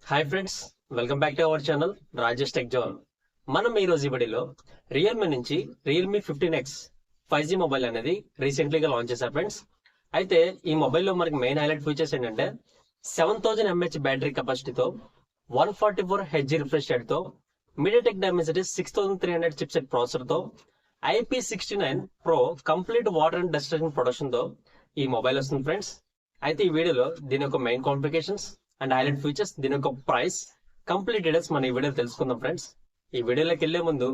Hi friends, welcome back to our channel Rajesh tech zone. మనం ఈ రోజు ఈ వీడియోలో రియల్మీ నుంచి రియల్మీ 15X 5G మొబైల్ అనేది రీసెంట్లీగా లాంచ్ చేశారు ఫ్రెండ్స్. అయితే ఈ మొబైల్లో మనకి మెయిన్ హైలైట్ ఫీచర్స్ ఏంటంటే 7000 mAh బ్యాటరీ కెపాసిటీతో 144 Hz రిఫ్రెష్ రేట్తో మీడియాటెక్ డైమెన్సిటీ 6300 చిప్సెట్ ప్రాసెసర్తో IP69 Pro complete water and dust production తో ఈ మొబైల్ వస్తుంది ఫ్రెండ్స్. అయితే ఈ వీడియోలో దీని యొక్క main complications and highlight features, దీని యొక్క ప్రైస్, కంప్లీట్ డీటెయిల్స్ మన ఈ వీడియో తెలుసుకుందాం ఫ్రెండ్స్. ఈ వీడియోలోకి వెళ్లే ముందు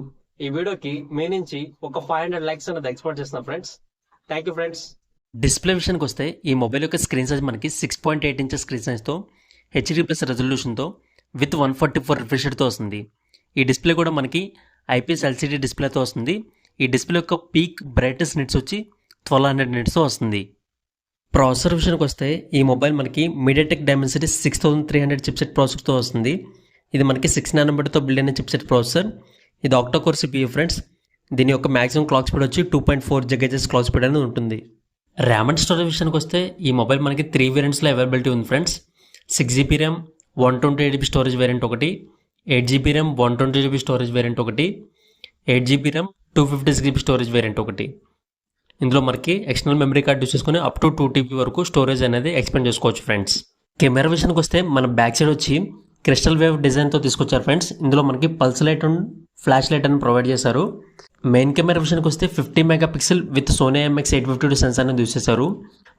ఈ వీడియోకి మీ నుంచి ఒక 500 లైక్స్ అనేది ఎక్స్పెక్ట్ చేస్తున్నాం friends. Thank you friends. Display విషయానికి వస్తే ఈ మొబైల్ యొక్క స్క్రీన్ సైజ్ మనకి 6.8 ఇంచెస్ స్క్రీన్ సైజ్తో HD+ రెజల్యూషన్తో విత్ 144 రిఫ్రెష్ రేట్తో వస్తుంది. ఈ డిస్ప్లే కూడా మనకి IPS LCD డిస్ప్లేతో వస్తుంది. ఈ డిస్ప్లే యొక్క పీక్ బ్రైట్నెస్ నిట్స్ వచ్చి 1200 నిట్స్తో వస్తుంది. ప్రాసెసర్ విషయానికి వస్తే ఈ మొబైల్ మనకి మీడియాటెక్ డైమెన్సిటీ 6300 చిప్సెట్ ప్రాసెసర్తో వస్తుంది. ఇది మనకి 6 nanometerతో బిల్డ్ అయిన చిప్సెట్ ప్రాసెసర్. ఇది ఆక్టా కోర్ CPU ఫ్రెండ్స్. దీని యొక్క మ్యాక్సిమం క్లాక్ స్పీడ్ వచ్చి 2.4 GHz క్లాక్ స్పీడ్ అనేది ఉంటుంది. ర్యామ్ అండ్ స్టోరేజ్ విషయానికి వస్తే ఈ మొబైల్ మనకి 3 వేరియంట్స్లో అవైలబిలిటీ ఉంది friends. 6GB RAM 128GB storage variant ఒకటి, 8GB RAM 128GB storage variant ఒకటి, 8GB RAM 256GB storage variant ఒకటి. ఇందులో మనకి ఎక్స్టర్నల్ మెమరీ కార్డ్ యూస్ చేసుకుని అప్ టు 2TB వరకు స్టోరేజ్ అనేది ఎక్స్పెండ్ చేసుకోవచ్చు ఫ్రెండ్స్. కెమెరా విషయానికి వస్తే మన బ్యాక్ సైడ్ వచ్చి క్రిస్టల్ వేవ్ డిజైన్తో తీసుకొచ్చారు ఫ్రెండ్స్. ఇందులో మనకి pulse light and flash light అని ప్రొవైడ్ చేశారు. మెయిన్ కెమెరా విషయానికి వస్తే 50 MP with Sony IMX852 sensor అనేది యూస్ చేశారు.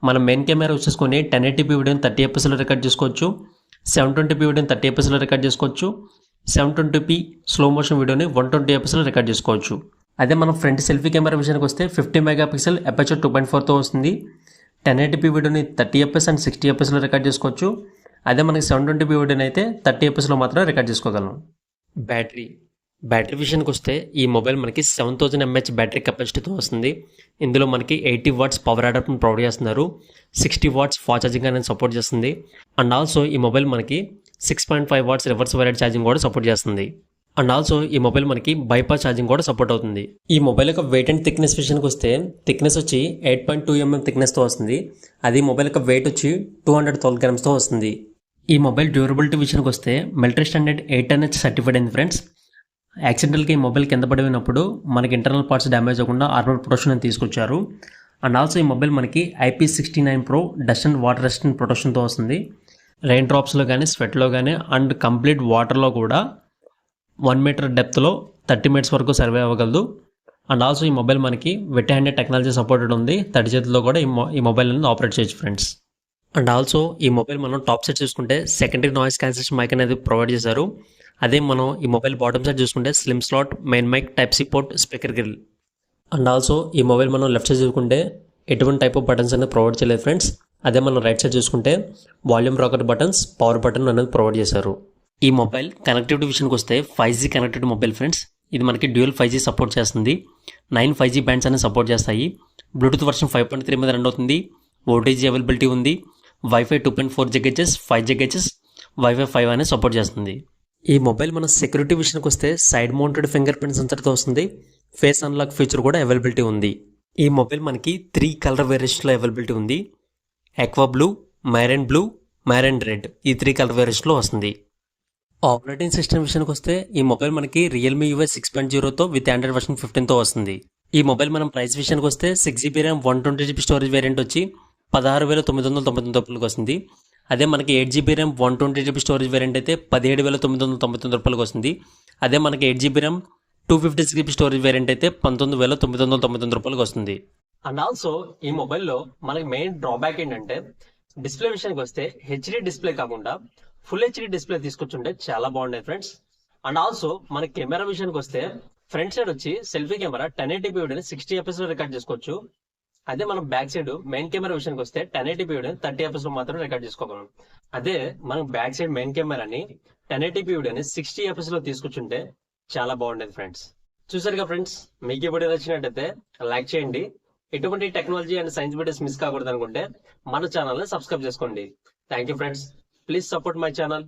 మనం మెయిన్ కెమెరా యూస్ చేసుకుని 1080p వీడియోని 30 fps రికార్డ్ చేసుకోవచ్చు, 720p వీడియోని 30 fps రికార్డ్ చేసుకోవచ్చు, 720p స్లో మోషన్ వీడియోని 120 fps రికార్డ్ చేసుకోవచ్చు. అదే మనం ఫ్రంట్ సెల్ఫీ కెమెరా విషయానికి వస్తే 50 MP అపర్చర్ 2.4తో వస్తుంది. 1080p వీడియోని 30 fps అండ్ 60 fps రికార్డ్ చేసుకోవచ్చు. అదే మనకి 720p వీడియోని అయితే 30 fps మాత్రమే రికార్డ్ చేసుకోగలం. బ్యాటరీ విషయానికి వస్తే ఈ మొబైల్ మనకి 7000 mAh బ్యాటరీ కెపాసిటీతో వస్తుంది. ఇందులో మనకి 80 watts పవర్ అడాప్టర్ని ప్రొవైడ్ చేస్తున్నారు. 60 watts ఫాస్ట్ ఛార్జింగ్ అనేది సపోర్ట్ చేస్తుంది. అండ్ ఆల్సో ఈ మొబైల్ మనకి 6.5 watts రివర్స్ వైర్డ్ ఛార్జింగ్ కూడా సపోర్ట్ చేస్తుంది. అండ్ ఆల్సో ఈ మొబైల్ మనకి బైపాస్ ఛార్జింగ్ కూడా సపోర్ట్ అవుతుంది. ఈ మొబైల్ యొక్క వెయిట్ అండ్ థిక్నెస్ విషయానికి వస్తే థిక్నెస్ వచ్చి 8.2 mm థిక్నెస్తో వస్తుంది. అది మొబైల్ యొక్క వెయిట్ వచ్చి 212 grams వస్తుంది. ఈ మొబైల్ డ్యూరబిలిటీ విషయానికి వస్తే మిలిటరీ స్టాండర్డ్ 8NH సర్టిఫైడ్ అయింది ఫ్రెండ్స్. యాక్సిడెంటల్గా ఈ మొబైల్ కింద పడిపోయినప్పుడు మనకి ఇంటర్నల్ పార్ట్స్ డ్యామేజ్ అవ్వకుండా ఆర్మర్ ప్రొటెక్షన్ అని తీసుకొచ్చారు. అండ్ ఆల్సో ఈ మొబైల్ మనకి IP69 Pro dust and water resistant ప్రొటెక్షన్తో వస్తుంది. రెయిన్ డ్రాప్స్లో కానీ స్వెట్లో కానీ అండ్ కంప్లీట్ వాటర్లో కూడా 1 meter డెప్త్లో 30 minutes వరకు సర్వే అవ్వగలదు. అండ్ ఆల్సో ఈ మొబైల్ మనకి వెట్ హ్యాండెడ్ టెక్నాలజీ సపోర్టెడ్ ఉంది. తడి చేతుల్లో కూడా ఈ మొబైల్ అనేది ఆపరేట్ చేయొచ్చు ఫ్రెండ్స్. అండ్ ఆల్సో ఈ మొబైల్ మనం టాప్ సైడ్ చూసుకుంటే సెకండరీ నాయిస్ క్యాన్సిలేషన్ మైక్ అనేది ప్రొవైడ్ చేశారు. అదే మనం ఈ మొబైల్ బాటమ్ సైడ్ చూసుకుంటే slim slot, main mic, Type-C port, speaker grille. And also ఈ మొబైల్ మనం లెఫ్ట్ సైడ్ చూసుకుంటే ఎటువంటి టైప్ ఆఫ్ బటన్స్ అనేది ప్రొవైడ్ చేయలేదు ఫ్రెండ్స్. అదే మనం రైట్ సైడ్ చూసుకుంటే volume rocker buttons, power button అనేది ప్రొవైడ్ చేశారు. ఈ మొబైల్ కనెక్టివిటీ విషయానికి వస్తే 5G కనెక్టెడ్ మొబైల్ ఫ్రెండ్స్. ఇది మనకి డ్యూయల్ 5G సపోర్ట్ చేస్తుంది. 9 5G బ్యాండ్స్ అనేది సపోర్ట్ చేస్తాయి. బ్లూటూత్ వర్షన్ 5.3 మీద రన్ అవుతుంది. ఓటీజీ అవైలబిలిటీ ఉంది. వైఫై 2.4 GHz, 5 GHz, వైఫై 5 అనేది సపోర్ట్ చేస్తుంది. ఈ మొబైల్ మన సెక్యూరిటీ విషయానికి వస్తే సైడ్ మౌంటెడ్ ఫింగర్ ప్రింట్ సెన్సర్తో వస్తుంది. ఫేస్ అన్లాక్ ఫీచర్ కూడా అవైలబిలిటీ ఉంది. ఈ మొబైల్ మనకి 3 కలర్ వేరియేషన్లో అవైలబిలిటీ ఉంది. Aqua blue, Myron blue, Myron red, ఈ 3 కలర్ వేరియేషన్లో వస్తుంది. ఆపరేటింగ్ సిస్టమ్ విషయానికి వస్తే ఈ మొబైల్ మనకి రియల్మీ UI 6.0తో విత్ ఆండ్రాయిడ్ వర్షన్ 15తో వస్తుంది. ఈ మొబైల్ మనం ప్రైస్ విషయానికి వస్తే 6GB RAM 128GB storage variant వచ్చి 16,999 వస్తుంది. అదే మనకి 8GB RAM 128GB storage variant అయితే 17,999 వస్తుంది. అదే మనకి 8GB RAM 256GB storage variant అయితే 19,999 వస్తుంది. అండ్ ఆల్సో ఈ మొబైల్లో మనకి మెయిన్ డ్రాబ్యాక్ ఏంటంటే డిస్ప్లే విషయానికి వస్తే HD డిస్ప్లే కాకుండా ఫుల్ HD డిస్ప్లే తీసుకొచ్చుంటే చాలా బాగుండేది ఫ్రెండ్స్. అండ్ ఆల్సో మన కెమెరా విషయానికి వస్తే ఫ్రంట్ సైడ్ వచ్చి సెల్ఫీ కెమెరా 1080p వీడియోని 60 fps రికార్డ్ చేసుకోవచ్చు. అదే మనం బ్యాక్ సైడ్ మెయిన్ కెమెరా విషయానికి వస్తే 1080p వీడియోని 30 fps మాత్రం రికార్డ్ చేసుకోగలం. అదే మనం బ్యాక్ సైడ్ మెయిన్ కెమెరాని 1080p వీడియోని 60 fps తీసుకొచ్చుంటే చాలా బాగుండేది ఫ్రెండ్స్. చూసారుగా ఫ్రెండ్స్, మీకు ఈ వీడియో నచ్చినట్టయితే లైక్ చేయండి. ఎటువంటి technology and science videos miss కాకూడదు అనుకుంటే మన ఛానల్ని సబ్స్క్రైబ్ చేసుకోండి. Thank you friends. Please support my channel.